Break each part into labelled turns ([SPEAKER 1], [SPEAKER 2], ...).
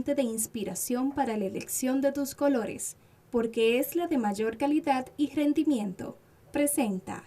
[SPEAKER 1] fuente de inspiración para la elección de tus colores, porque es la de mayor calidad y rendimiento. Presenta.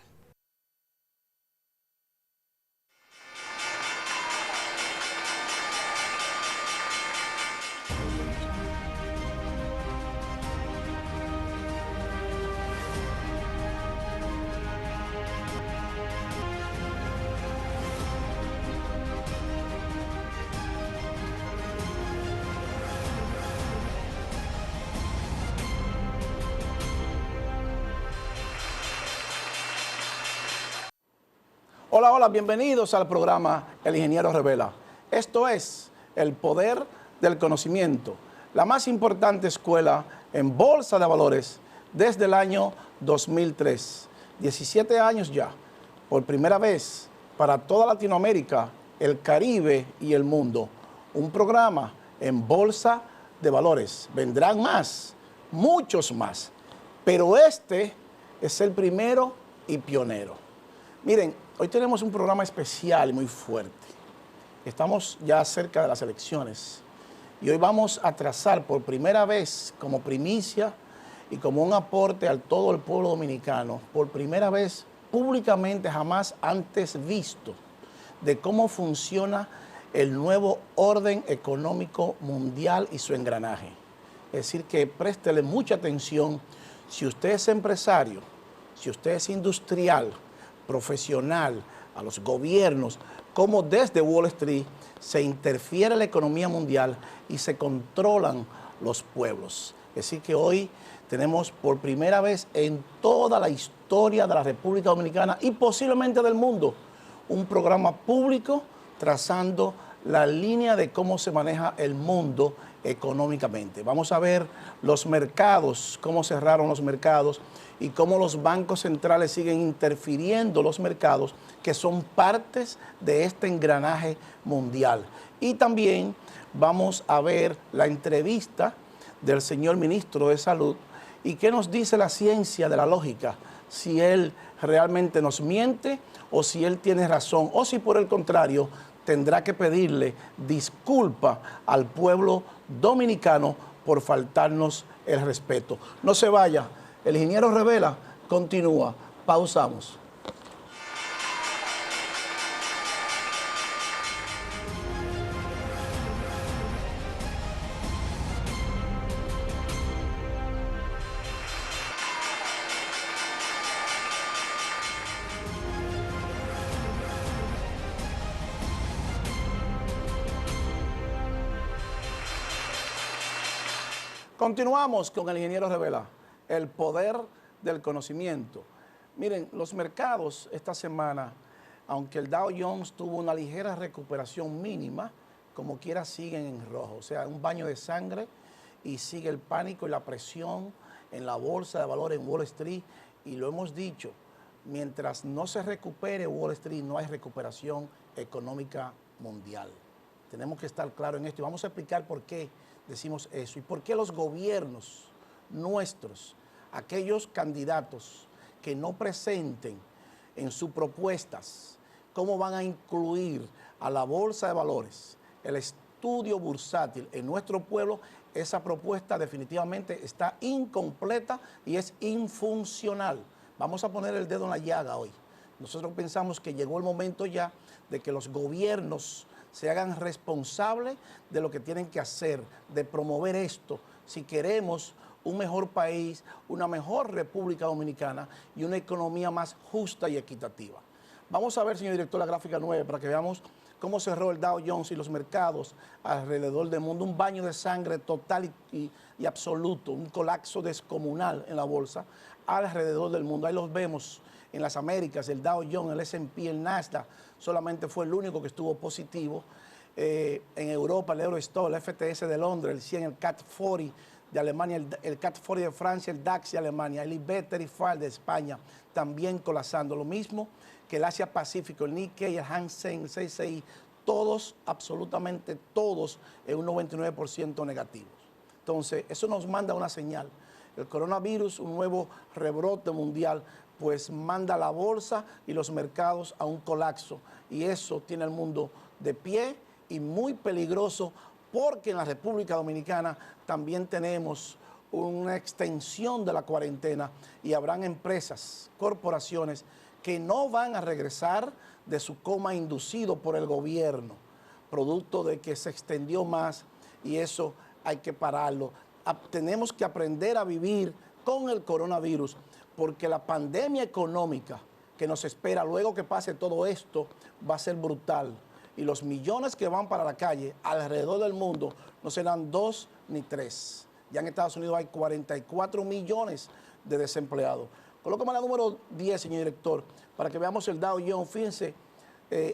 [SPEAKER 2] Hola, hola, bienvenidos al programa El Ingeniero Revela. Esto es el poder del conocimiento, la más importante escuela en bolsa de valores desde el año 2003. 17 años ya, por primera vez para toda Latinoamérica, el Caribe y el mundo. Un programa en bolsa de valores. Vendrán más, muchos más, pero este es el primero y pionero. Miren, hoy tenemos un programa especial y muy fuerte. Estamos ya cerca de las elecciones y hoy vamos a trazar por primera vez como primicia y como un aporte a todo el pueblo dominicano, por primera vez públicamente jamás antes visto, de cómo funciona el nuevo orden económico mundial y su engranaje. Es decir, que préstele mucha atención si usted es empresario, si usted es industrial, profesional, a los gobiernos, cómo desde Wall Street se interfiere en la economía mundial y se controlan los pueblos. Es decir, que hoy tenemos por primera vez en toda la historia de la República Dominicana y posiblemente del mundo, un programa público trazando la línea de cómo se maneja el mundo económicamente. Vamos a ver los mercados, cómo cerraron los mercados y cómo los bancos centrales siguen interfiriendo los mercados, que son partes de este engranaje mundial. Y también vamos a ver la entrevista del señor ministro de Salud y qué nos dice la ciencia de la lógica, si él realmente nos miente o si él tiene razón, o si por el contrario tendrá que pedirle disculpa al pueblo dominicano por faltarnos el respeto. No se vaya, el Ingeniero Revela continúa. Pausamos. Continuamos con el Ingeniero Revela, el poder del conocimiento. Miren, los mercados esta semana, aunque el Dow Jones tuvo una ligera recuperación mínima, como quiera siguen en rojo. O sea, un baño de sangre y sigue el pánico y la presión en la bolsa de valores en Wall Street. Y lo hemos dicho, mientras no se recupere Wall Street, no hay recuperación económica mundial. Tenemos que estar claros en esto y vamos a explicar por qué decimos eso y por qué los gobiernos nuestros, aquellos candidatos que no presenten en sus propuestas cómo van a incluir a la bolsa de valores, el estudio bursátil en nuestro pueblo, esa propuesta definitivamente está incompleta y es infuncional. Vamos a poner el dedo en la llaga hoy. Nosotros pensamos que llegó el momento ya de que los gobiernos se hagan responsables de lo que tienen que hacer, de promover esto, si queremos un mejor país, una mejor República Dominicana y una economía más justa y equitativa. Vamos a ver, señor director, la gráfica 9 para que veamos cómo cerró el Dow Jones y los mercados alrededor del mundo. Un baño de sangre total y absoluto, un colapso descomunal en la bolsa alrededor del mundo. Ahí los vemos en las Américas, el Dow Jones, el S&P, el Nasdaq, solamente fue el único que estuvo positivo. En Europa, el Eurostoxx, el FTS de Londres, el 100, el CAC 40 de Alemania, el CAC 40 de Francia, el DAX de Alemania, el IBEX 35 de España, también colapsando. Lo mismo que el Asia Pacífico, el Nikkei, el Hang Seng, el CSI, todos, absolutamente todos, en un 99% negativos. Entonces, eso nos manda una señal. El coronavirus, un nuevo rebrote mundial, pues manda la bolsa y los mercados a un colapso. Y eso tiene el mundo de pie y muy peligroso porque en la República Dominicana también tenemos una extensión de la cuarentena y habrán empresas, corporaciones que no van a regresar de su coma inducido por el gobierno, producto de que se extendió más y eso hay que pararlo. Tenemos que aprender a vivir con el coronavirus porque la pandemia económica que nos espera luego que pase todo esto va a ser brutal. Y los millones que van para la calle alrededor del mundo no serán 2 ni 3. Ya en Estados Unidos hay 44 millones de desempleados. Colócame la número 10, señor director, para que veamos el Dow Jones. Fíjense,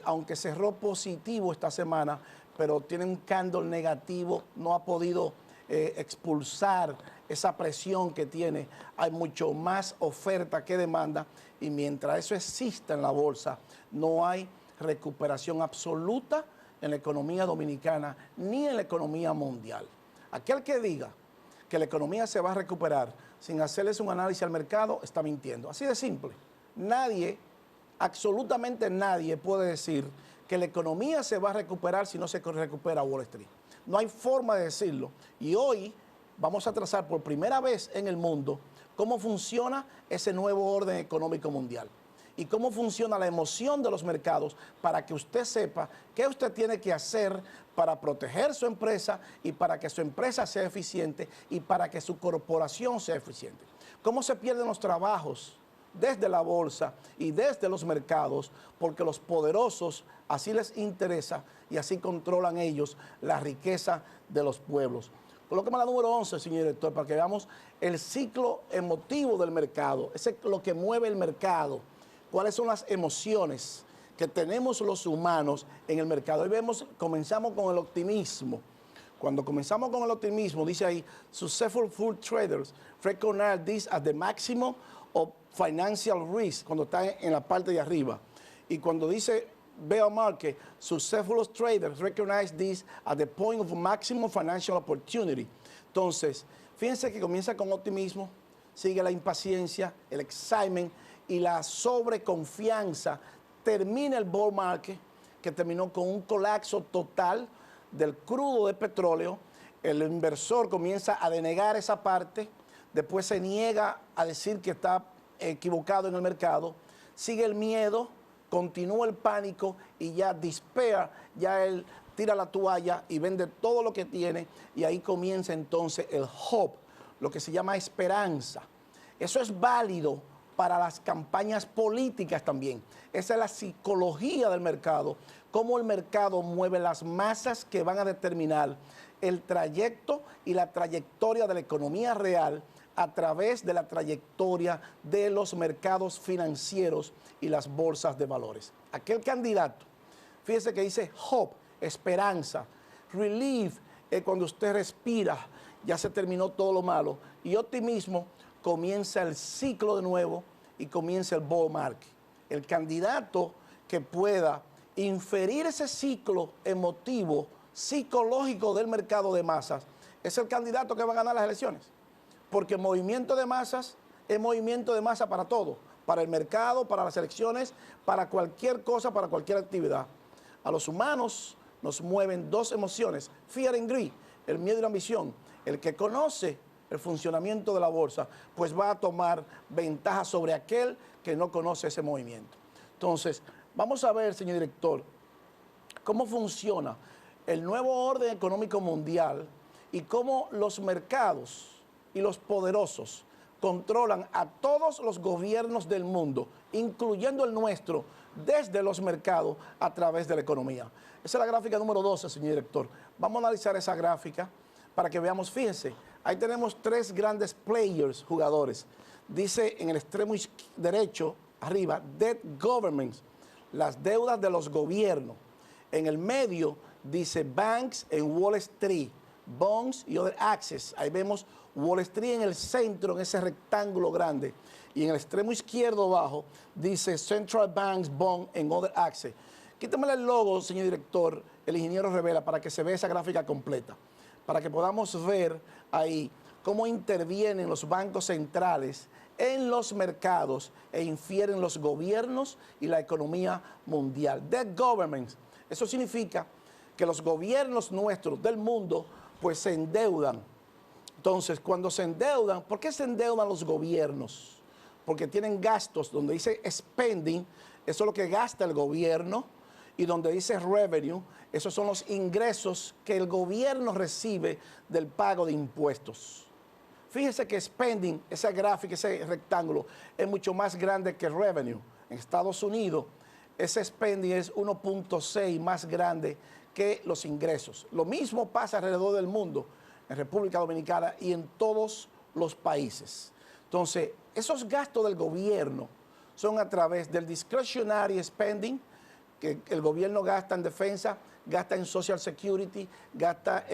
[SPEAKER 2] aunque cerró positivo esta semana, pero tiene un candle negativo, no ha podido expulsar esa presión que tiene. Hay mucho más oferta que demanda y mientras eso exista en la bolsa, no hay recuperación absoluta en la economía dominicana ni en la economía mundial. Aquel que diga que la economía se va a recuperar sin hacerles un análisis al mercado está mintiendo. Así de simple. Nadie, absolutamente nadie puede decir que la economía se va a recuperar si no se recupera Wall Street. No hay forma de decirlo. Y hoy vamos a trazar por primera vez en el mundo cómo funciona ese nuevo orden económico mundial y cómo funciona la emoción de los mercados para que usted sepa qué usted tiene que hacer para proteger su empresa y para que su empresa sea eficiente y para que su corporación sea eficiente. Cómo se pierden los trabajos desde la bolsa y desde los mercados porque los poderosos así les interesa y así controlan ellos la riqueza de los pueblos. Colóqueme la número 11, señor director, para que veamos el ciclo emotivo del mercado. Ese es lo que mueve el mercado. ¿Cuáles son las emociones que tenemos los humanos en el mercado? Hoy comenzamos con el optimismo. Cuando comenzamos con el optimismo, dice ahí, successful food traders recognize this as the maximum of financial risk, cuando está en la parte de arriba. Y cuando dice bear market, successful traders recognize this at the point of maximum financial opportunity. Entonces, fíjense que comienza con optimismo, sigue la impaciencia, el excitement y la sobreconfianza. Termina el bull market, que terminó con un colapso total del crudo de petróleo. El inversor comienza a denegar esa parte, después se niega a decir que está equivocado en el mercado, sigue el miedo, continúa el pánico y ya despair, ya él tira la toalla y vende todo lo que tiene y ahí comienza entonces el hope, lo que se llama esperanza. Eso es válido para las campañas políticas también. Esa es la psicología del mercado, cómo el mercado mueve las masas que van a determinar el trayecto y la trayectoria de la economía real a través de la trayectoria de los mercados financieros y las bolsas de valores. Aquel candidato, fíjese que dice hope, esperanza, relief, es cuando usted respira, ya se terminó todo lo malo, y optimismo, comienza el ciclo de nuevo y comienza el bull market. El candidato que pueda inferir ese ciclo emotivo, psicológico del mercado de masas, es el candidato que va a ganar las elecciones. Porque movimiento de masas es movimiento de masa para todo, para el mercado, para las elecciones, para cualquier cosa, para cualquier actividad. A los humanos nos mueven dos emociones, fear and greed, el miedo y la ambición. El que conoce el funcionamiento de la bolsa, pues va a tomar ventaja sobre aquel que no conoce ese movimiento. Entonces, vamos a ver, señor director, cómo funciona el nuevo orden económico mundial y cómo los mercados y los poderosos controlan a todos los gobiernos del mundo, incluyendo el nuestro, desde los mercados a través de la economía. Esa es la gráfica número 12, señor director. Vamos a analizar esa gráfica para que veamos, fíjense, ahí tenemos tres grandes players, jugadores. Dice en el extremo derecho, arriba, debt governments, las deudas de los gobiernos. En el medio dice banks en Wall Street, bonds y other access. Ahí vemos Wall Street en el centro, en ese rectángulo grande. Y en el extremo izquierdo abajo dice Central Banks Bond and Other Access. Quítame el logo, señor director, el ingeniero Revela, para que se vea esa gráfica completa. Para que podamos ver ahí cómo intervienen los bancos centrales en los mercados e infieren los gobiernos y la economía mundial. Debt governments, eso significa que los gobiernos nuestros del mundo pues se endeudan. Entonces, cuando se endeudan, ¿por qué se endeudan los gobiernos? Porque tienen gastos, donde dice spending, eso es lo que gasta el gobierno, y donde dice revenue, esos son los ingresos que el gobierno recibe del pago de impuestos. Fíjese que spending, esa gráfica, ese rectángulo, es mucho más grande que revenue. En Estados Unidos, ese spending es 1.6 más grande que los ingresos. Lo mismo pasa alrededor del mundo, en República Dominicana y en todos los países. Entonces, esos gastos del gobierno son a través del discretionary spending, que el gobierno gasta en defensa, gasta en social security, gasta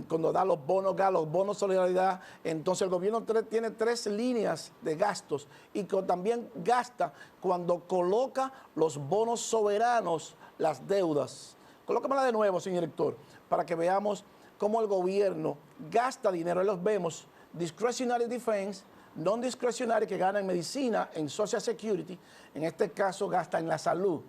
[SPEAKER 2] cuando da los bonos solidaridad. Entonces el gobierno tiene 3 líneas de gastos y también gasta cuando coloca los bonos soberanos, las deudas. Colócamela de nuevo, señor director, para que veamos cómo el gobierno gasta dinero. Ahí los vemos, discretionary defense, non-discretionary, que gana en medicina, en social security, en este caso gasta en la salud,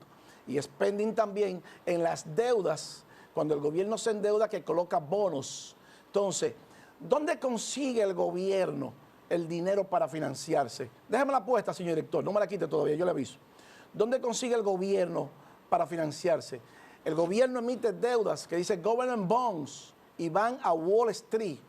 [SPEAKER 2] y spending también en las deudas, cuando el gobierno se endeuda, que coloca bonos. Entonces, ¿dónde consigue el gobierno el dinero para financiarse? Déjame la apuesta, señor director, no me la quite todavía, yo le aviso. ¿Dónde consigue el gobierno para financiarse? El gobierno emite deudas que dice government bonds y van a Wall Street.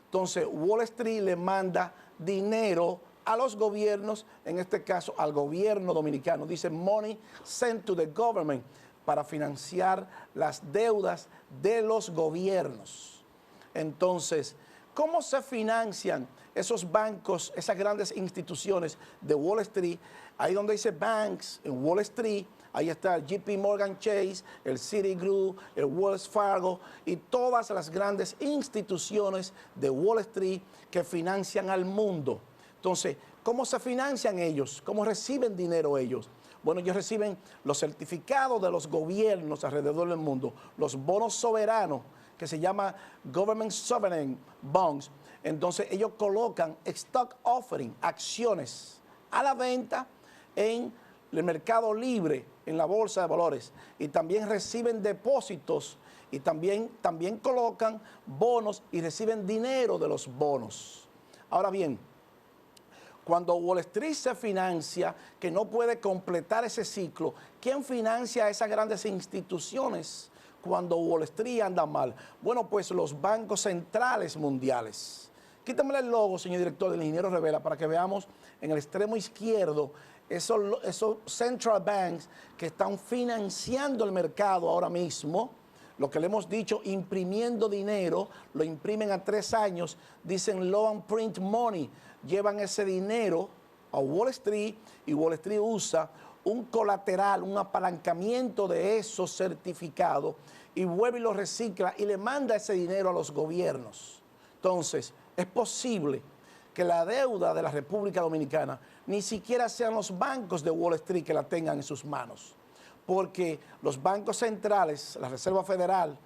[SPEAKER 2] Entonces, Wall Street le manda dinero a los gobiernos, en este caso al gobierno dominicano. Dice money sent to the government, para financiar las deudas de los gobiernos. Entonces, ¿cómo se financian esos bancos, esas grandes instituciones de Wall Street? Ahí donde dice banks, en Wall Street, ahí está el JP Morgan Chase, el Citigroup, el Wells Fargo y todas las grandes instituciones de Wall Street que financian al mundo. Entonces, ¿cómo se financian ellos? ¿Cómo reciben dinero ellos? Bueno, ellos reciben los certificados de los gobiernos alrededor del mundo, los bonos soberanos, que se llama Government Sovereign Bonds. Entonces, ellos colocan stock offering, acciones a la venta en el mercado libre, en la bolsa de valores, y también reciben depósitos y también colocan bonos y reciben dinero de los bonos. Ahora bien, cuando Wall Street se financia, que no puede completar ese ciclo, ¿quién financia esas grandes instituciones cuando Wall Street anda mal? Bueno, pues los bancos centrales mundiales. Quítame el logo, señor director, del Ingeniero Revela, para que veamos en el extremo izquierdo esos central banks que están financiando el mercado ahora mismo. Lo que le hemos dicho, imprimiendo dinero, lo imprimen a 3 años, dicen loan print money, llevan ese dinero a Wall Street y Wall Street usa un colateral, un apalancamiento de esos certificados y vuelve y lo recicla y le manda ese dinero a los gobiernos. Entonces, es posible que la deuda de la República Dominicana ni siquiera sean los bancos de Wall Street que la tengan en sus manos, porque los bancos centrales, la Reserva Federal,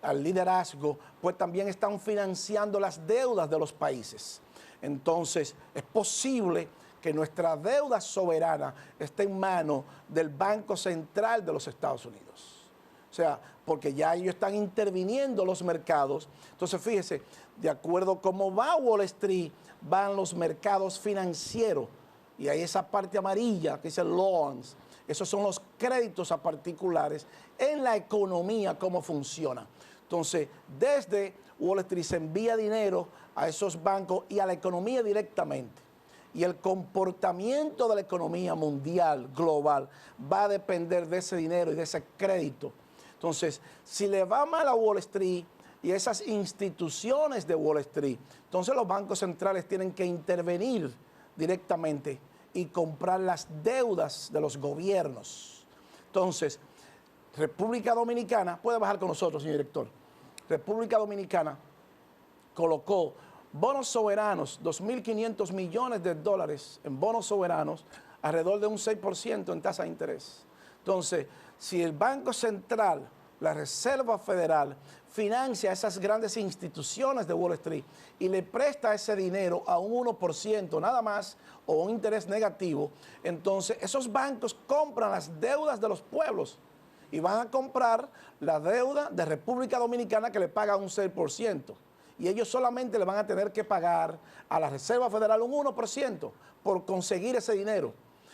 [SPEAKER 2] al liderazgo, pues también están financiando las deudas de los países. Entonces, es posible que nuestra deuda soberana esté en manos del Banco Central de los Estados Unidos. O sea, porque ya ellos están interviniendo los mercados. Entonces, fíjese, de acuerdo a cómo va Wall Street, van los mercados financieros. Y hay esa parte amarilla que dice loans. Esos son los créditos a particulares en la economía, cómo funciona. Entonces, desde Wall Street se envía dinero a esos bancos y a la economía directamente. Y el comportamiento de la economía mundial, global, va a depender de ese dinero y de ese crédito. Entonces, si le va mal a Wall Street y esas instituciones de Wall Street, entonces los bancos centrales tienen que intervenir directamente y comprar las deudas de los gobiernos. Entonces, República Dominicana, puede bajar con nosotros, señor director. República Dominicana colocó bonos soberanos, 2.500 millones de dólares en bonos soberanos, alrededor de un 6% en tasa de interés. Entonces, si el Banco Central, la Reserva Federal, financia esas grandes instituciones de Wall Street y le presta ese dinero a un 1% nada más o un interés negativo, entonces esos bancos compran las deudas de los pueblos y van a comprar la deuda de República Dominicana que le paga un 6%. Y ellos solamente le van a tener que pagar a la Reserva Federal un 1% por conseguir ese dinero.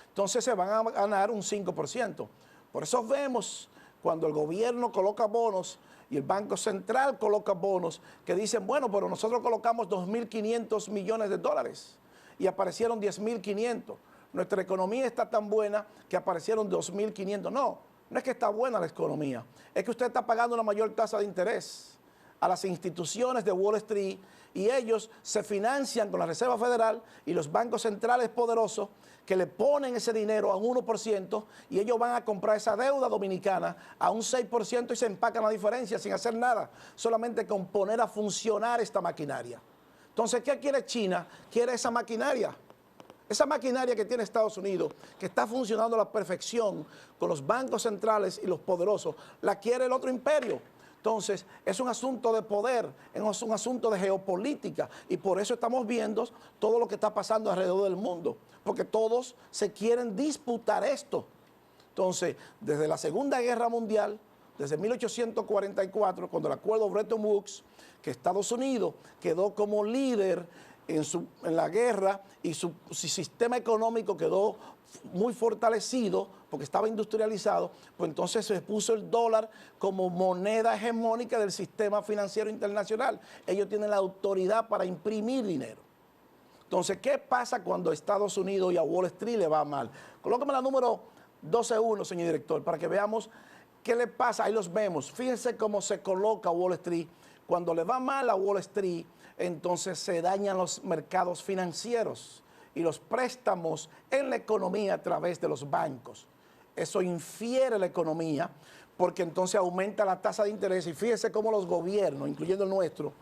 [SPEAKER 2] Entonces se van a ganar un 5%. Por eso vemos cuando el gobierno coloca bonos y el Banco Central coloca bonos que dicen, bueno, pero nosotros colocamos 2.500 millones de dólares y aparecieron 10.500. Nuestra economía está tan buena que aparecieron 2.500. No, no es que está buena la economía, es que usted está pagando una mayor tasa de interés a las instituciones de Wall Street y ellos se financian con la Reserva Federal y los bancos centrales poderosos que le ponen ese dinero a un 1% y ellos van a comprar esa deuda dominicana a un 6% y se empacan la diferencia sin hacer nada, solamente con poner a funcionar esta maquinaria. Entonces, ¿qué quiere China? Quiere esa maquinaria. Esa maquinaria que tiene Estados Unidos, que está funcionando a la perfección con los bancos centrales y los poderosos, la quiere el otro imperio. Entonces, es un asunto de poder, es un asunto de geopolítica y por eso estamos viendo todo lo que está pasando alrededor del mundo, porque todos se quieren disputar esto. Entonces, desde la Segunda Guerra Mundial, desde 1844, cuando el acuerdo Bretton Woods, que Estados Unidos quedó como líder en la guerra y su sistema económico quedó muy fortalecido porque estaba industrializado, pues entonces se puso el dólar como moneda hegemónica del sistema financiero internacional. Ellos tienen la autoridad para imprimir dinero. Entonces, ¿qué pasa cuando a Estados Unidos y a Wall Street le va mal? Colócame la número 12.1, señor director, para que veamos qué le pasa. Ahí los vemos. Fíjense cómo se coloca Wall Street. Cuando le va mal a Wall Street, entonces se dañan los mercados financieros y los préstamos en la economía a través de los bancos. Eso infiere la economía porque entonces aumenta la tasa de interés y fíjese cómo los gobiernos, incluyendo el nuestro,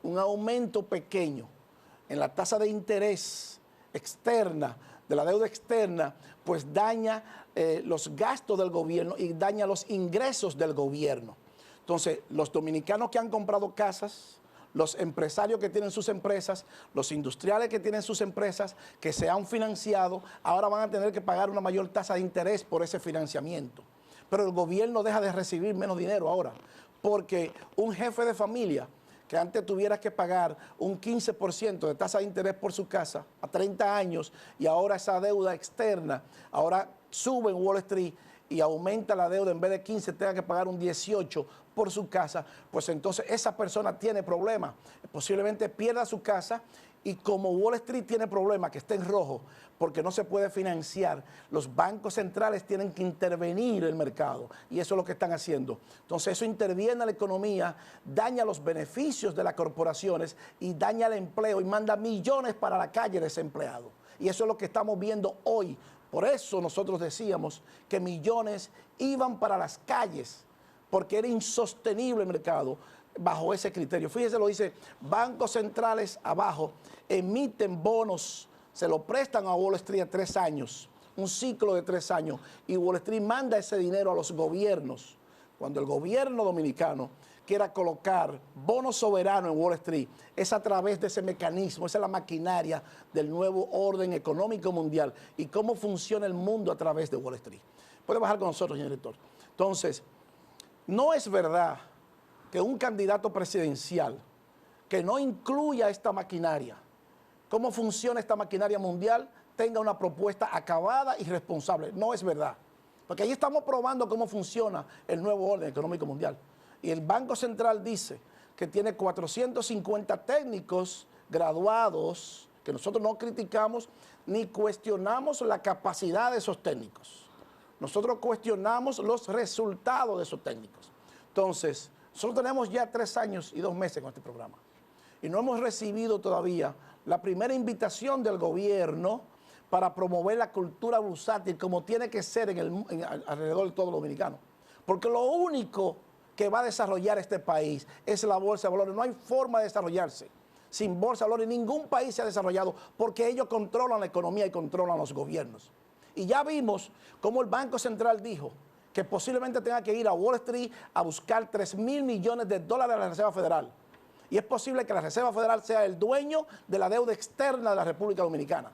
[SPEAKER 2] un aumento pequeño en la tasa de interés externa, de la deuda externa, pues daña los gastos del gobierno y daña los ingresos del gobierno. Entonces, los dominicanos que han comprado casas, los empresarios que tienen sus empresas, los industriales que tienen sus empresas, que se han financiado, ahora van a tener que pagar una mayor tasa de interés por ese financiamiento. Pero el gobierno deja de recibir menos dinero ahora, porque un jefe de familia que antes tuviera que pagar un 15% de tasa de interés por su casa a 30 años y ahora esa deuda externa, ahora sube en Wall Street y aumenta la deuda, en vez de 15 tenga que pagar un 18 por su casa, pues entonces esa persona tiene problemas, posiblemente pierda su casa y como Wall Street tiene problemas, que está en rojo, porque no se puede financiar, los bancos centrales tienen que intervenir en el mercado y eso es lo que están haciendo. Entonces eso interviene a la economía, daña los beneficios de las corporaciones y daña el empleo y manda millones para la calle desempleados. Y eso es lo que estamos viendo hoy. Por eso nosotros decíamos que millones iban para las calles, porque era insostenible el mercado bajo ese criterio. Fíjese, lo dice, bancos centrales abajo emiten bonos, se lo prestan a Wall Street a 3 años, un ciclo de 3 años, y Wall Street manda ese dinero a los gobiernos. Cuando el gobierno dominicano quiera colocar bonos soberanos en Wall Street, es a través de ese mecanismo, esa es la maquinaria del nuevo orden económico mundial y cómo funciona el mundo a través de Wall Street. Puede bajar con nosotros, señor director. Entonces, no es verdad que un candidato presidencial que no incluya esta maquinaria, cómo funciona esta maquinaria mundial, tenga una propuesta acabada y responsable. No es verdad. Porque ahí estamos probando cómo funciona el nuevo orden económico mundial. Y el Banco Central dice que tiene 450 técnicos graduados, que nosotros no criticamos ni cuestionamos la capacidad de esos técnicos. Nosotros cuestionamos los resultados de esos técnicos. Entonces, nosotros tenemos ya 3 años y 2 meses con este programa. Y no hemos recibido todavía la primera invitación del gobierno para promover la cultura bursátil como tiene que ser alrededor de todo lo dominicano. Porque lo único que va a desarrollar este país es la bolsa de valores. No hay forma de desarrollarse sin bolsa de valores. Ningún país se ha desarrollado porque ellos controlan la economía y controlan los gobiernos. Y ya vimos cómo el Banco Central dijo que posiblemente tenga que ir a Wall Street a buscar 3.000 millones de dólares a la Reserva Federal. Y es posible que la Reserva Federal sea el dueño de la deuda externa de la República Dominicana,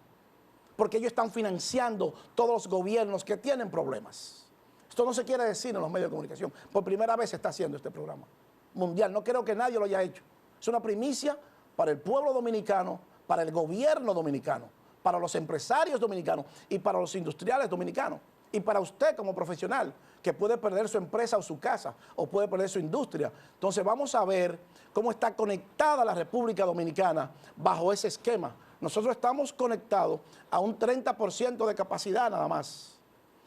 [SPEAKER 2] porque ellos están financiando todos los gobiernos que tienen problemas. Esto no se quiere decir en los medios de comunicación. Por primera vez se está haciendo este programa mundial. No creo que nadie lo haya hecho. Es una primicia para el pueblo dominicano, para el gobierno dominicano, para los empresarios dominicanos y para los industriales dominicanos. Y para usted como profesional, que puede perder su empresa o su casa, o puede perder su industria. Entonces vamos a ver cómo está conectada la República Dominicana bajo ese esquema. Nosotros estamos conectados a un 30% de capacidad nada más.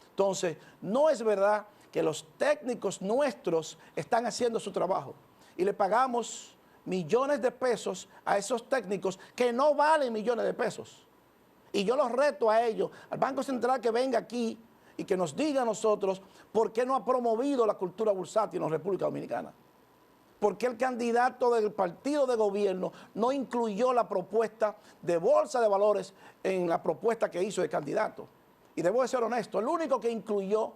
[SPEAKER 2] Entonces, no es verdad que los técnicos nuestros están haciendo su trabajo y le pagamos millones de pesos a esos técnicos que no valen millones de pesos. Y yo los reto a ellos, al Banco Central, que venga aquí y que nos diga a nosotros por qué no ha promovido la cultura bursátil en la República Dominicana. ¿Por qué el candidato del partido de gobierno no incluyó la propuesta de bolsa de valores en la propuesta que hizo el candidato? Y debo de ser honesto, el único que incluyó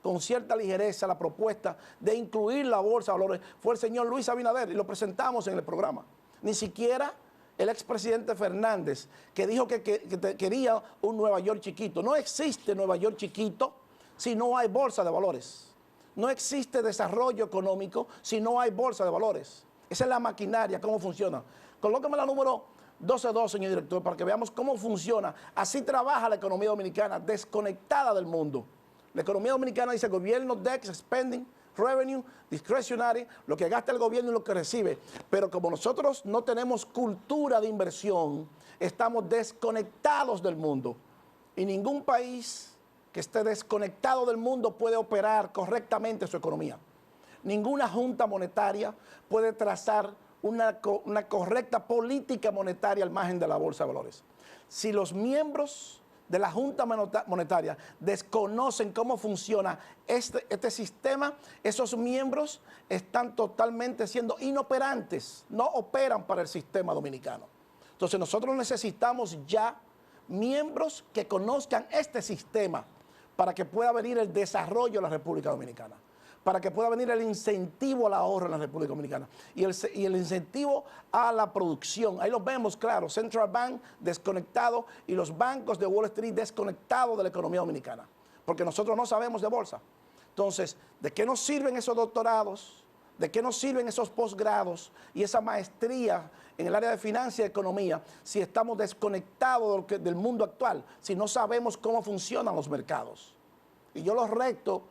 [SPEAKER 2] con cierta ligereza la propuesta de incluir la bolsa de valores fue el señor Luis Abinader, y lo presentamos en el programa. Ni siquiera el expresidente Fernández, que dijo que quería un Nueva York chiquito. No existe Nueva York chiquito si no hay bolsa de valores. No existe desarrollo económico si no hay bolsa de valores. Esa es la maquinaria, cómo funciona. Colóqueme la número 12.2, señor director, para que veamos cómo funciona. Así trabaja la economía dominicana, desconectada del mundo. La economía dominicana dice gobierno, DEX, spending, revenue, discretionary, lo que gasta el gobierno y lo que recibe. Pero como nosotros no tenemos cultura de inversión, estamos desconectados del mundo. Y ningún país que esté desconectado del mundo puede operar correctamente su economía. Ninguna junta monetaria puede trazar una correcta política monetaria al margen de la bolsa de valores. Si los miembros de la Junta Monetaria desconocen cómo funciona este sistema, esos miembros están totalmente siendo inoperantes, no operan para el sistema dominicano. Entonces nosotros necesitamos ya miembros que conozcan este sistema para que pueda venir el desarrollo de la República Dominicana, para que pueda venir el incentivo al ahorro en la República Dominicana y el incentivo a la producción. Ahí lo vemos claro, Central Bank desconectado y los bancos de Wall Street desconectados de la economía dominicana, porque nosotros no sabemos de bolsa. Entonces, ¿de qué nos sirven esos doctorados? ¿De qué nos sirven esos posgrados y esa maestría en el área de finanzas y economía si estamos desconectados del mundo actual, si no sabemos cómo funcionan los mercados? Y yo los reto,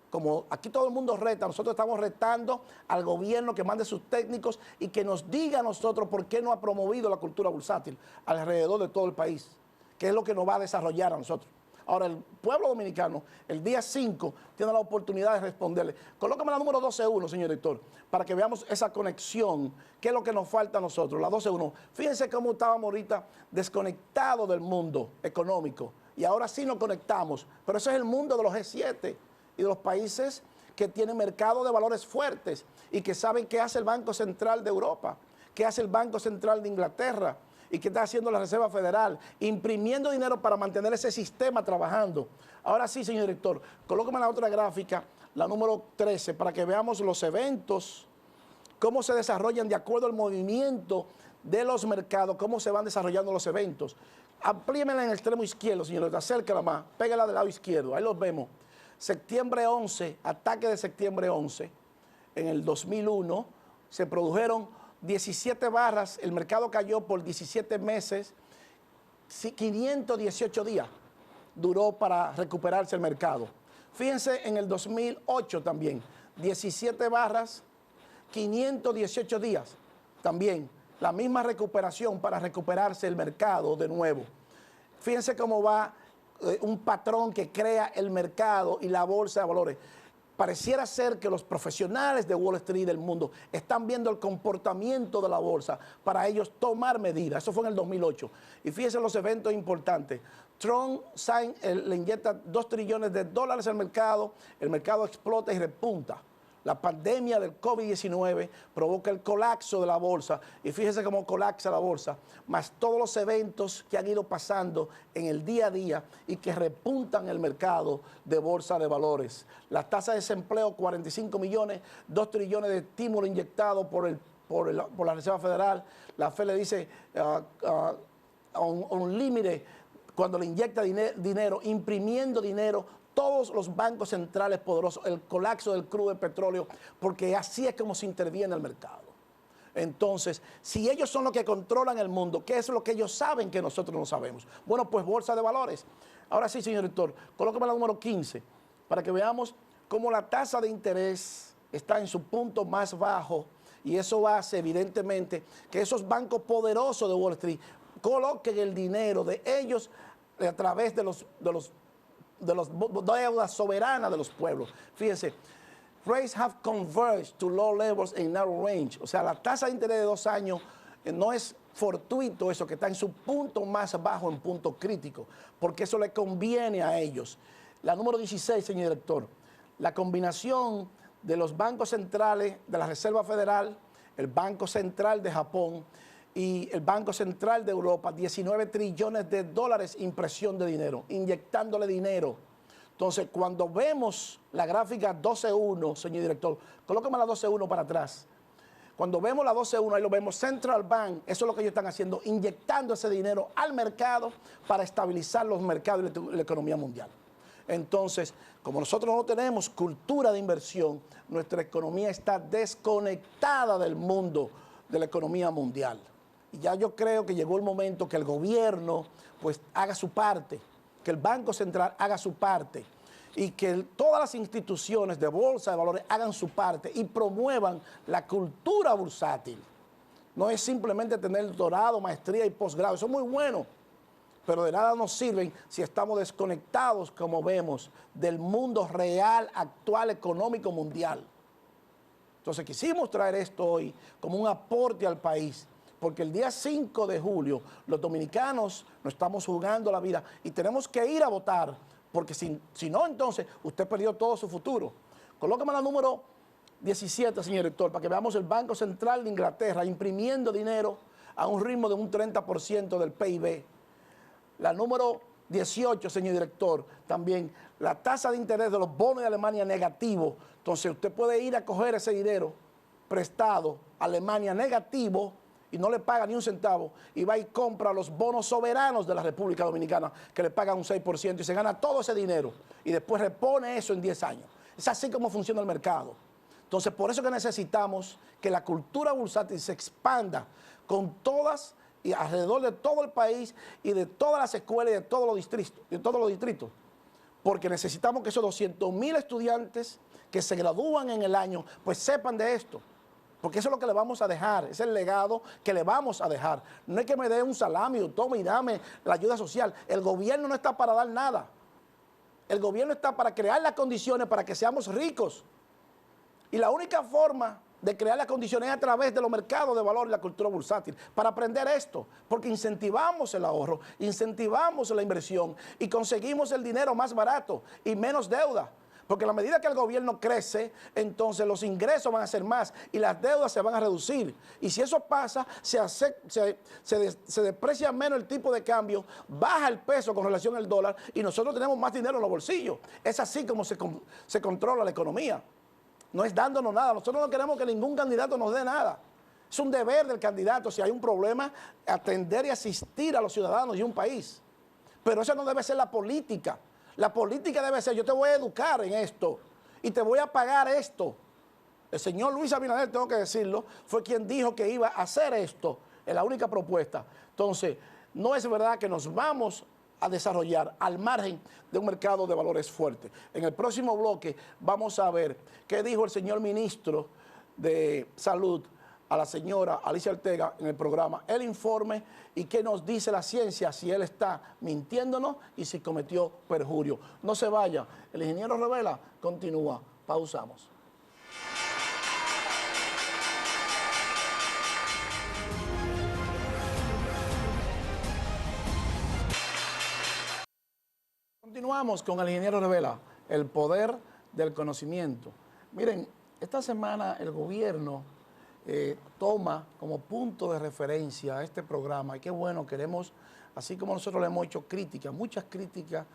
[SPEAKER 2] como aquí todo el mundo reta, nosotros estamos retando al gobierno que mande sus técnicos y que nos diga a nosotros por qué no ha promovido la cultura bursátil alrededor de todo el país, que es lo que nos va a desarrollar a nosotros. Ahora, el pueblo dominicano, el día 5, tiene la oportunidad de responderle. Colócame la número 12.1, señor director, para que veamos esa conexión, qué es lo que nos falta a nosotros, la 12.1. Fíjense cómo estábamos ahorita desconectados del mundo económico, y ahora sí nos conectamos, pero ese es el mundo de los G7 y de los países que tienen mercados de valores fuertes y que saben qué hace el Banco Central de Europa, qué hace el Banco Central de Inglaterra, y qué está haciendo la Reserva Federal, imprimiendo dinero para mantener ese sistema trabajando. Ahora sí, señor director, colóqueme la otra gráfica, la número 13, para que veamos los eventos, cómo se desarrollan de acuerdo al movimiento de los mercados, cómo se van desarrollando los eventos. Amplíemela en el extremo izquierdo, señor director, acérquela más, pégala del lado izquierdo, ahí los vemos. Septiembre 11, ataque de septiembre 11, en el 2001, se produjeron 17 barras, el mercado cayó por 17 meses, 518 días duró para recuperarse el mercado. Fíjense en el 2008 también, 17 barras, 518 días también, la misma recuperación para recuperarse el mercado de nuevo. Fíjense cómo va un patrón que crea el mercado y la bolsa de valores. Pareciera ser que los profesionales de Wall Street del mundo están viendo el comportamiento de la bolsa para ellos tomar medidas. Eso fue en el 2008. Y fíjense los eventos importantes. Trump le inyecta $2 trillones al mercado, el mercado explota y repunta. La pandemia del COVID-19 provoca el colapso de la bolsa y fíjense cómo colapsa la bolsa, más todos los eventos que han ido pasando en el día a día y que repuntan el mercado de bolsa de valores. La tasa de desempleo, 45 millones, 2 trillones de estímulo inyectado por la Reserva Federal. La FED le dice un límite cuando le inyecta dinero, imprimiendo dinero todos los bancos centrales poderosos, el colapso del crudo de petróleo, porque así es como se interviene el mercado. Entonces, si ellos son los que controlan el mundo, ¿qué es lo que ellos saben que nosotros no sabemos? Bueno, pues bolsa de valores. Ahora sí, señor director, colóqueme la número 15 para que veamos cómo la tasa de interés está en su punto más bajo y eso hace evidentemente que esos bancos poderosos de Wall Street coloquen el dinero de ellos a través de los deudas soberanas de los pueblos. Fíjense, rates have converged to low levels in narrow range. O sea, la tasa de interés de 2 años no es fortuito eso, que está en su punto más bajo, en punto crítico, porque eso le conviene a ellos. La número 16, señor director, la combinación de los bancos centrales de la Reserva Federal, el Banco Central de Japón y el Banco Central de Europa, 19 trillones de dólares impresión de dinero, inyectándole dinero. Entonces, cuando vemos la gráfica 12.1, señor director, colóqueme la 12.1 para atrás. Cuando vemos la 12.1, ahí lo vemos, Central Bank, eso es lo que ellos están haciendo, inyectando ese dinero al mercado para estabilizar los mercados y la economía mundial. Entonces, como nosotros no tenemos cultura de inversión, nuestra economía está desconectada del mundo, de la economía mundial. Y ya yo creo que llegó el momento que el gobierno pues haga su parte, que el Banco Central haga su parte y que todas las instituciones de bolsa de valores hagan su parte y promuevan la cultura bursátil. No es simplemente tener doctorado, maestría y posgrado, eso es muy bueno, pero de nada nos sirven si estamos desconectados, como vemos, del mundo real, actual, económico, mundial. Entonces quisimos traer esto hoy como un aporte al país, porque el día 5 de julio los dominicanos nos estamos jugando la vida y tenemos que ir a votar, porque si no, entonces usted perdió todo su futuro. Colócame la número 17, señor director, para que veamos el Banco Central de Inglaterra imprimiendo dinero a un ritmo de un 30% del PIB. La número 18, señor director, también la tasa de interés de los bonos de Alemania negativo. Entonces usted puede ir a coger ese dinero prestado a Alemania negativo y no le paga ni un centavo y va y compra los bonos soberanos de la República Dominicana que le pagan un 6% y se gana todo ese dinero y después repone eso en 10 años. Es así como funciona el mercado. Entonces, por eso que necesitamos que la cultura bursátil se expanda con todas y alrededor de todo el país y de todas las escuelas y de todos los distritos, porque necesitamos que esos 200.000 estudiantes que se gradúan en el año, pues sepan de esto, porque eso es lo que le vamos a dejar, es el legado que le vamos a dejar. No es que me dé un salami o tome y dame la ayuda social, el gobierno no está para dar nada, el gobierno está para crear las condiciones para que seamos ricos, y la única forma de crear las condiciones a través de los mercados de valor y la cultura bursátil, para aprender esto, porque incentivamos el ahorro, incentivamos la inversión y conseguimos el dinero más barato y menos deuda, porque a la medida que el gobierno crece, entonces los ingresos van a ser más y las deudas se van a reducir, y si eso pasa, se deprecia menos el tipo de cambio, baja el peso con relación al dólar y nosotros tenemos más dinero en los bolsillos. Es así como se controla la economía. No es dándonos nada. Nosotros no queremos que ningún candidato nos dé nada. Es un deber del candidato, si hay un problema, atender y asistir a los ciudadanos y un país. Pero eso no debe ser la política. La política debe ser, yo te voy a educar en esto y te voy a pagar esto. El señor Luis Abinader, tengo que decirlo, fue quien dijo que iba a hacer esto. Es la única propuesta. Entonces, no es verdad que nos vamos a desarrollar al margen de un mercado de valores fuerte. En el próximo bloque vamos a ver qué dijo el señor ministro de Salud a la señora Alicia Ortega en el programa El Informe y qué nos dice la ciencia, si él está mintiéndonos y si cometió perjurio. No se vaya, el ingeniero Revela continúa. Pausamos. Continuamos con el ingeniero Revela, el poder del conocimiento. Miren, esta semana el gobierno toma como punto de referencia a este programa, y qué bueno, queremos, así como nosotros le hemos hecho críticas, muchas críticas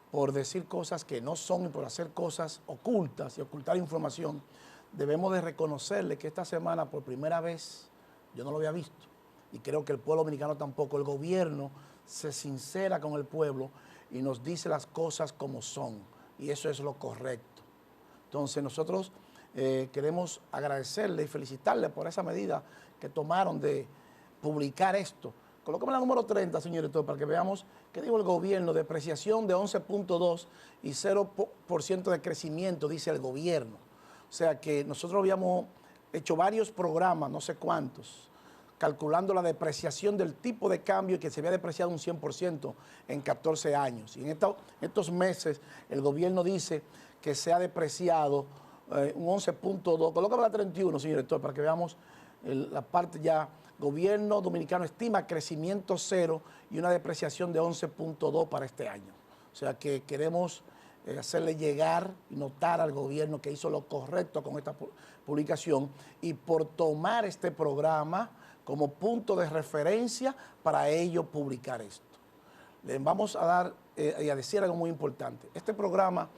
[SPEAKER 2] por decir cosas que no son y por hacer cosas ocultas y ocultar información, debemos de reconocerle que esta semana por primera vez, yo no lo había visto, y creo que el pueblo dominicano tampoco, el gobierno se sincera con el pueblo y nos dice las cosas como son. y eso es lo correcto. Entonces nosotros queremos agradecerle y felicitarle por esa medida que tomaron de publicar esto. Colócame la número 30, señor director, para que veamos qué dijo el gobierno. Depreciación de 11.2 y 0% de crecimiento, dice el gobierno. O sea que nosotros habíamos hecho varios programas, no sé cuántos, calculando la depreciación del tipo de cambio que se había depreciado un 100% en 14 años. Y en estos meses el gobierno dice que se ha depreciado un 11.2. Colócame la 31, señor director, para que veamos la parte ya. Gobierno dominicano estima crecimiento cero y una depreciación de 11.2 para este año. O sea que queremos hacerle llegar y notar al gobierno que hizo lo correcto con esta publicación y por tomar este programa como punto de referencia para ello publicar esto. Les vamos a dar y a decir algo muy importante. Este programa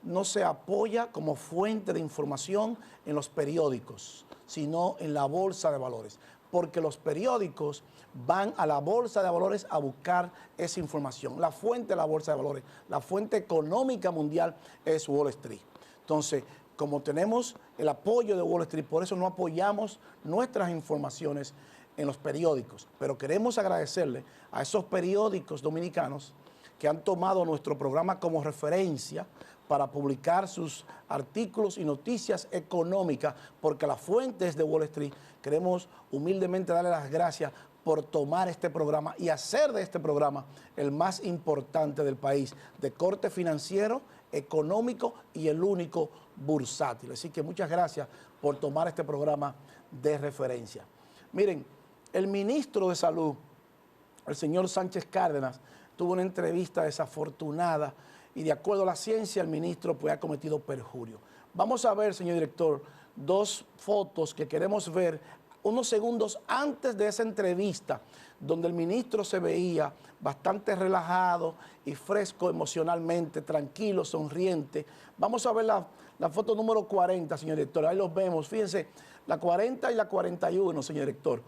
[SPEAKER 2] no se apoya como fuente de información en los periódicos, sino en la bolsa de valores, porque los periódicos van a la bolsa de valores a buscar esa información. La fuente de la bolsa de valores, la fuente económica mundial es Wall Street. Entonces, como tenemos el apoyo de Wall Street, por eso no apoyamos nuestras informaciones en los periódicos, pero queremos agradecerle a esos periódicos dominicanos que han tomado nuestro programa como referencia para publicar sus artículos y noticias económicas, porque la fuente es de Wall Street. Queremos humildemente darle las gracias por tomar este programa y hacer de este programa el más importante del país, de corte financiero, económico y el único bursátil. Así que muchas gracias por tomar este programa de referencia. Miren, el ministro de Salud, el señor Sánchez Cárdenas, tuvo una entrevista desafortunada y de acuerdo a la ciencia el ministro pues, ha cometido perjurio. Vamos a ver, señor director, dos fotos que queremos ver unos segundos antes de esa entrevista, donde el ministro se veía bastante relajado y fresco emocionalmente, tranquilo, sonriente. Vamos a ver la foto número 40, señor director. Ahí los vemos. Fíjense, la 40 y la 41, señor director.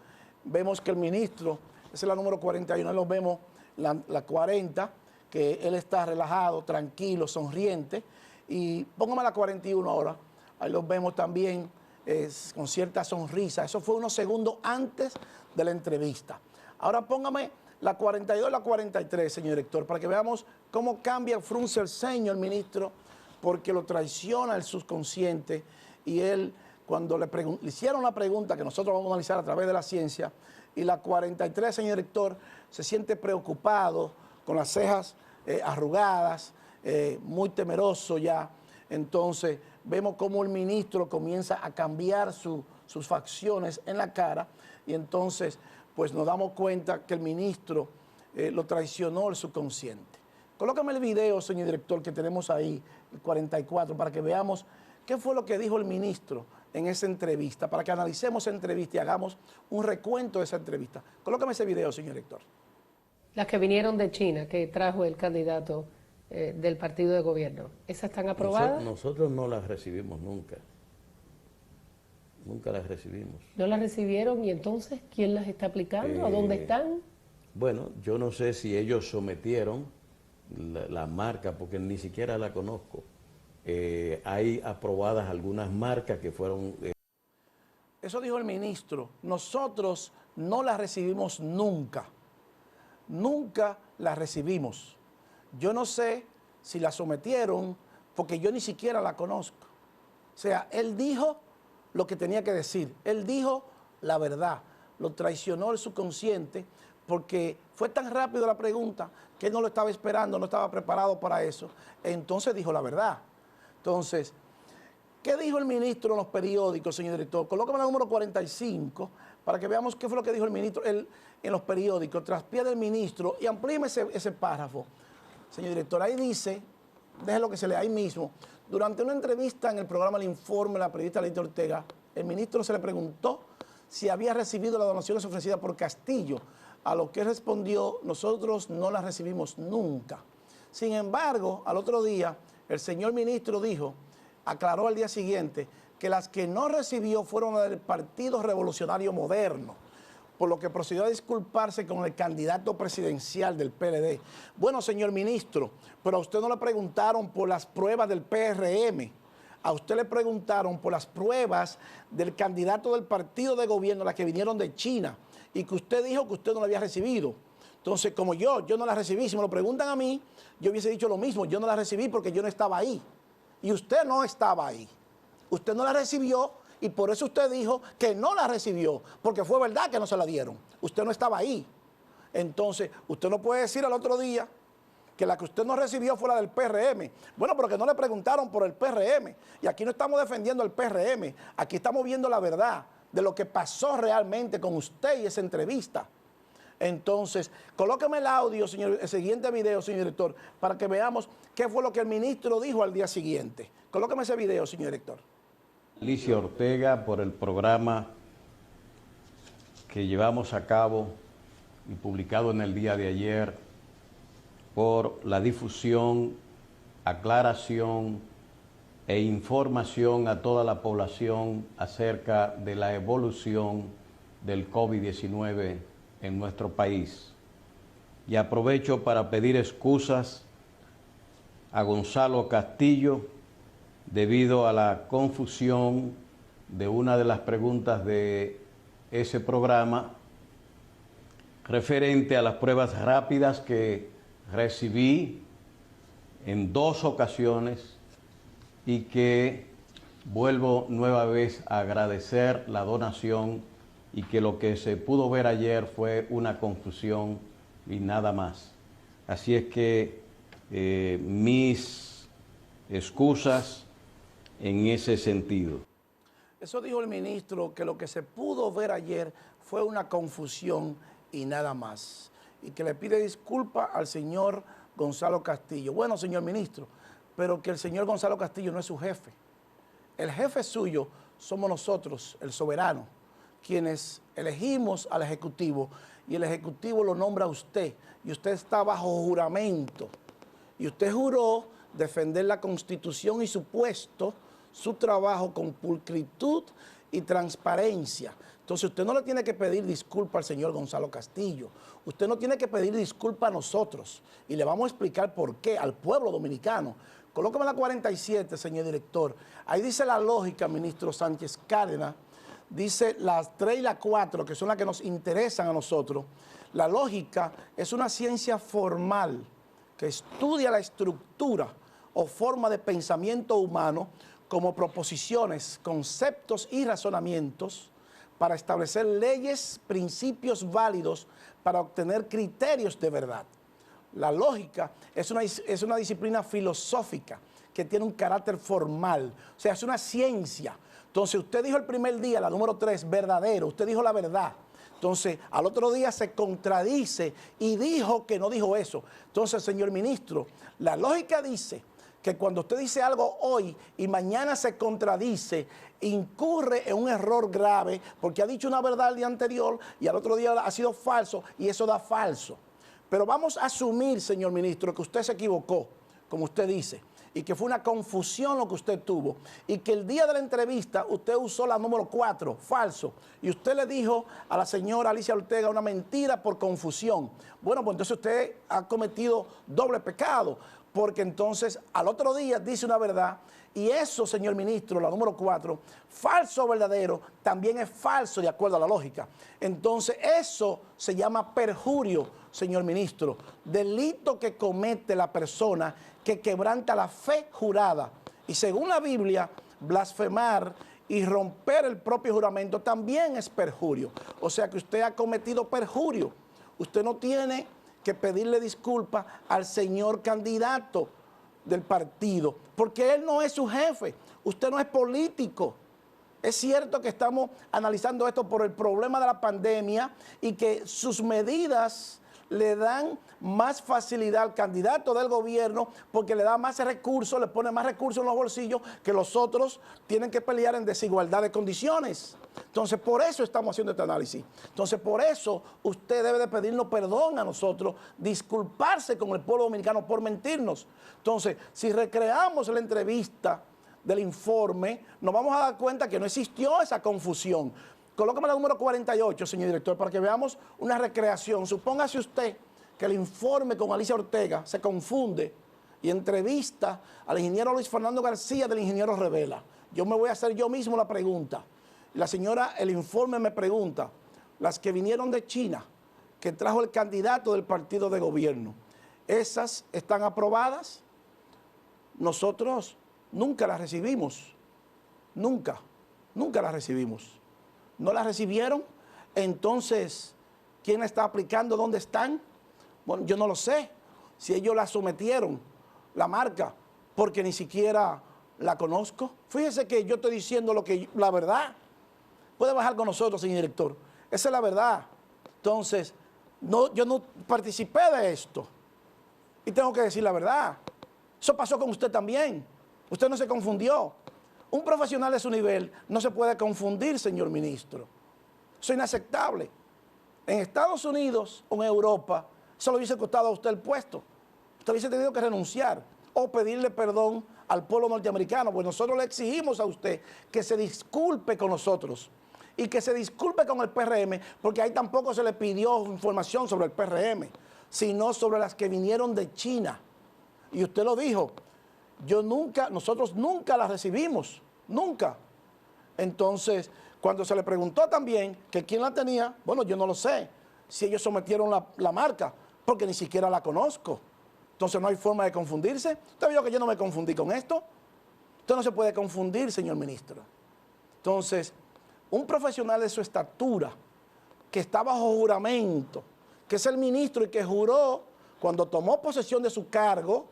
[SPEAKER 2] Vemos que el ministro, esa es la número 41, ahí los vemos, la 40, que él está relajado, tranquilo, sonriente. Y póngame la 41 ahora. Ahí los vemos también con cierta sonrisa. Eso fue unos segundos antes de la entrevista. Ahora póngame la 42 y la 43, señor director, para que veamos cómo cambia, frunce el ceño el ministro, porque lo traiciona el subconsciente. Y él, cuando le hicieron la pregunta que nosotros vamos a analizar a través de la ciencia, y la 43, señor director, se siente preocupado, con las cejas arrugadas, muy temeroso ya. Entonces vemos cómo el ministro comienza a cambiar sus facciones en la cara y entonces pues nos damos cuenta que el ministro lo traicionó el subconsciente. Colócame el video, señor director, que tenemos ahí, el 44, para que veamos qué fue lo que dijo el ministro en esa entrevista, para que analicemos esa entrevista y hagamos un recuento de esa entrevista. Colócame ese video, señor director.
[SPEAKER 3] Las que vinieron de China, que trajo el candidato del partido de gobierno, ¿esas están aprobadas?
[SPEAKER 4] Nosotros no las recibimos nunca. Nunca las recibimos.
[SPEAKER 3] ¿No las recibieron? ¿Y entonces quién las está aplicando? ¿A dónde están?
[SPEAKER 4] Bueno, yo no sé si ellos sometieron la marca, porque ni siquiera la conozco. Hay aprobadas algunas marcas que fueron...
[SPEAKER 2] Eso dijo el ministro. Nosotros no las recibimos nunca. Nunca las recibimos. Yo no sé si la sometieron porque yo ni siquiera la conozco. O sea, él dijo lo que tenía que decir. Él dijo la verdad. Lo traicionó el subconsciente porque fue tan rápido la pregunta que él no lo estaba esperando, no estaba preparado para eso. Entonces dijo la verdad. Entonces, ¿qué dijo el ministro en los periódicos, señor director? Colócame la número 45 para que veamos qué fue lo que dijo el ministro en los periódicos, tras pie del ministro, y amplíeme ese párrafo, señor director. Ahí dice, déjelo que se lea ahí mismo, durante una entrevista en el programa El Informe, la periodista Leite Ortega, el ministro se le preguntó si había recibido las donaciones ofrecidas por Castillo, a lo que él respondió, nosotros no las recibimos nunca. Sin embargo, al otro día, el señor ministro dijo, aclaró al día siguiente, que las que no recibió fueron las del Partido Revolucionario Moderno, por lo que procedió a disculparse con el candidato presidencial del PLD. Bueno, señor ministro, pero a usted no le preguntaron por las pruebas del PRM. A usted le preguntaron por las pruebas del candidato del partido de gobierno, las que vinieron de China, y que usted dijo que usted no la había recibido. Entonces, como yo no la recibí, si me lo preguntan a mí, yo hubiese dicho lo mismo, yo no la recibí porque yo no estaba ahí. Y usted no estaba ahí. Usted no la recibió y por eso usted dijo que no la recibió, porque fue verdad que no se la dieron. Usted no estaba ahí. Entonces, usted no puede decir al otro día que la que usted no recibió fue la del PRM. Bueno, pero que no le preguntaron por el PRM. Y aquí no estamos defendiendo el PRM, aquí estamos viendo la verdad de lo que pasó realmente con usted y esa entrevista. Entonces, colóqueme el audio, señor, el siguiente video, señor director, para que veamos qué fue lo que el ministro dijo al día siguiente. Colóqueme ese video, señor director.
[SPEAKER 4] Alicia Ortega, por el programa que llevamos a cabo y publicado en el día de ayer, por la difusión, aclaración e información a toda la población acerca de la evolución del COVID-19 en nuestro país. Y aprovecho para pedir excusas a Gonzalo Castillo debido a la confusión de una de las preguntas de ese programa referente a las pruebas rápidas que recibí en 2 ocasiones y que vuelvo nueva vez a agradecer la donación y que lo que se pudo ver ayer fue una confusión y nada más. Así es que mis excusas en ese sentido.
[SPEAKER 2] Eso dijo el ministro, que lo que se pudo ver ayer fue una confusión y nada más. Y que le pide disculpas al señor Gonzalo Castillo. Bueno, señor ministro, pero que el señor Gonzalo Castillo no es su jefe. El jefe suyo somos nosotros, el soberano, quienes elegimos al Ejecutivo y el Ejecutivo lo nombra a usted y usted está bajo juramento y usted juró defender la Constitución y su puesto, su trabajo con pulcritud y transparencia. Entonces usted no le tiene que pedir disculpas al señor Gonzalo Castillo, usted no tiene que pedir disculpas a nosotros y le vamos a explicar por qué al pueblo dominicano. Colócame la 47, señor director. Ahí dice la lógica, ministro Sánchez Cárdenas. Dice las 3 y las 4, que son las que nos interesan a nosotros. La lógica es una ciencia formal que estudia la estructura o forma de pensamiento humano como proposiciones, conceptos y razonamientos para establecer leyes, principios válidos para obtener criterios de verdad. La lógica es una disciplina filosófica que tiene un carácter formal, o sea, es una ciencia. Entonces, usted dijo el primer día, la número 3, verdadero, usted dijo la verdad. Entonces, al otro día se contradice y dijo que no dijo eso. Entonces, señor ministro, la lógica dice que cuando usted dice algo hoy y mañana se contradice, incurre en un error grave porque ha dicho una verdad el día anterior y al otro día ha sido falso y eso da falso. Pero vamos a asumir, señor ministro, que usted se equivocó, como usted dice, y que fue una confusión lo que usted tuvo, y que el día de la entrevista usted usó la número 4, falso, y usted le dijo a la señora Alicia Ortega una mentira por confusión. Bueno, pues entonces usted ha cometido doble pecado, porque entonces al otro día dice una verdad, y eso, señor ministro, la número 4, falso o verdadero, también es falso de acuerdo a la lógica. Entonces eso se llama perjurio, señor ministro, delito que comete la persona que quebranta la fe jurada. Y según la Biblia, blasfemar y romper el propio juramento también es perjurio. O sea que usted ha cometido perjurio. Usted no tiene que pedirle disculpas al señor candidato del partido, porque él no es su jefe, usted no es político. Es cierto que estamos analizando esto por el problema de la pandemia y que sus medidas le dan más facilidad al candidato del gobierno porque le da más recursos, le pone más recursos en los bolsillos que los otros tienen que pelear en desigualdad de condiciones. Entonces, por eso estamos haciendo este análisis. Entonces, por eso usted debe de pedirnos perdón a nosotros, disculparse con el pueblo dominicano por mentirnos. Entonces, si recreamos la entrevista del informe, nos vamos a dar cuenta que no existió esa confusión. colócame la número 48, señor director, para que veamos una recreación. Supóngase usted que el informe con Alicia Ortega se confunde y entrevista al ingeniero Luis Fernando García del ingeniero Revela. Yo me voy a hacer yo mismo la pregunta. La señora, el informe me pregunta, las que vinieron de China, que trajo el candidato del partido de gobierno, ¿esas están aprobadas? Nosotros nunca las recibimos, nunca las recibimos. ¿No las recibieron? Entonces, ¿quién la está aplicando? ¿Dónde están? Bueno, yo no lo sé. Si ellos la sometieron, la marca, porque ni siquiera la conozco. Fíjese que yo estoy diciendo la verdad. Puede bajar con nosotros, señor director. Esa es la verdad. Entonces, yo no participé de esto. Y tengo que decir la verdad. Eso pasó con usted también. Usted no se confundió. Un profesional de su nivel no se puede confundir, señor ministro. Eso es inaceptable. En Estados Unidos o en Europa, eso le hubiese costado a usted el puesto. Usted hubiese tenido que renunciar o pedirle perdón al pueblo norteamericano, pues nosotros le exigimos a usted que se disculpe con nosotros y que se disculpe con el PRM, porque ahí tampoco se le pidió información sobre el PRM, sino sobre las que vinieron de China. Y usted lo dijo, nosotros nunca las recibimos, nunca. Entonces, cuando se le preguntó también que quién la tenía, bueno, yo no lo sé, si ellos sometieron la marca, porque ni siquiera la conozco. Entonces no hay forma de confundirse. Usted vio que yo no me confundí con esto. Usted no se puede confundir, señor ministro. Entonces, un profesional de su estatura, que está bajo juramento, que es el ministro y que juró cuando tomó posesión de su cargo,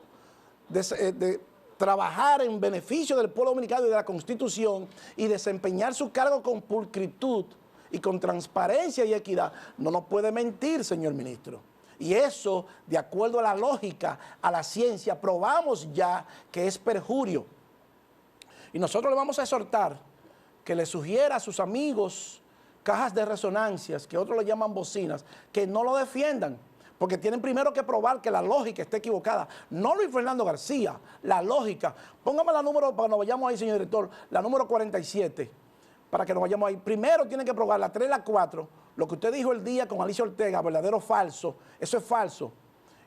[SPEAKER 2] de trabajar en beneficio del pueblo dominicano y de la Constitución y desempeñar su cargo con pulcritud y con transparencia y equidad, no nos puede mentir, señor ministro. Y eso, de acuerdo a la lógica, a la ciencia, probamos ya que es perjurio. Y nosotros le vamos a exhortar que le sugiera a sus amigos cajas de resonancias, que otros le llaman bocinas, que no lo defiendan, porque tienen primero que probar que la lógica está equivocada. No Luis Fernando García, la lógica. Póngame la número, para que nos vayamos ahí, señor director, la número 47, para que nos vayamos ahí. Primero tienen que probar la 3 y la 4, lo que usted dijo el día con Alicia Ortega, verdadero o falso, eso es falso.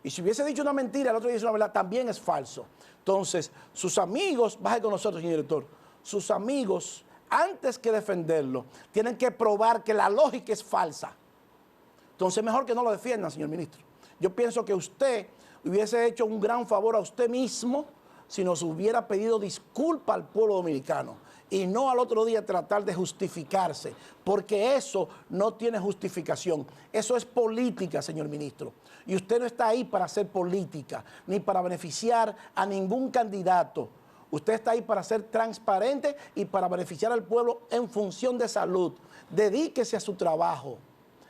[SPEAKER 2] Y si hubiese dicho una mentira, el otro día dice una verdad, también es falso. Entonces, sus amigos, baje con nosotros, señor director, sus amigos, antes que defenderlo, tienen que probar que la lógica es falsa. Entonces, mejor que no lo defiendan, señor ministro. Yo pienso que usted hubiese hecho un gran favor a usted mismo si nos hubiera pedido disculpa al pueblo dominicano y no al otro día tratar de justificarse, porque eso no tiene justificación. Eso es política, señor ministro. Y usted no está ahí para hacer política, ni para beneficiar a ningún candidato. Usted está ahí para ser transparente y para beneficiar al pueblo en función de salud. Dedíquese a su trabajo,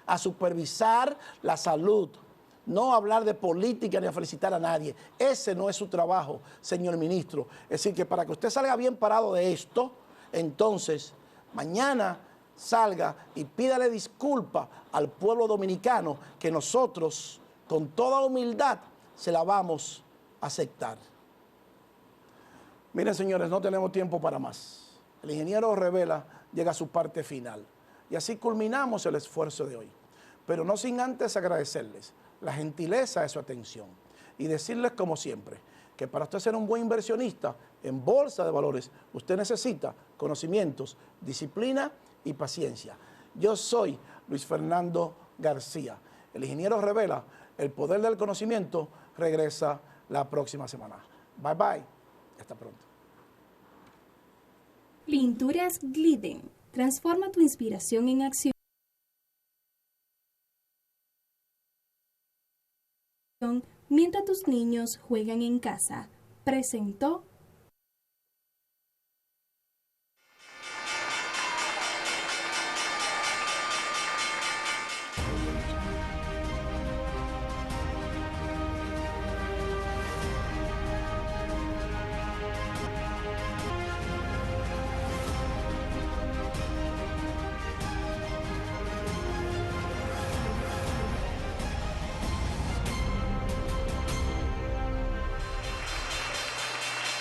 [SPEAKER 2] a supervisar la salud. No hablar de política ni a felicitar a nadie. Ese no es su trabajo, señor ministro. Es decir, que para que usted salga bien parado de esto, entonces mañana salga y pídale disculpa al pueblo dominicano, que nosotros, con toda humildad, se la vamos a aceptar. Miren, señores, no tenemos tiempo para más. El ingeniero Revela llega a su parte final. Y así culminamos el esfuerzo de hoy. Pero no sin antes agradecerles la gentileza de su atención y decirles, como siempre, que para usted ser un buen inversionista en bolsa de valores, usted necesita conocimientos, disciplina y paciencia. Yo soy Luis Fernando García. El ingeniero Revela, el poder del conocimiento, regresa la próxima semana. Bye bye. Hasta pronto.
[SPEAKER 1] Pinturas Glidden. Transforma tu inspiración en acción. Mientras tus niños juegan en casa. Presentó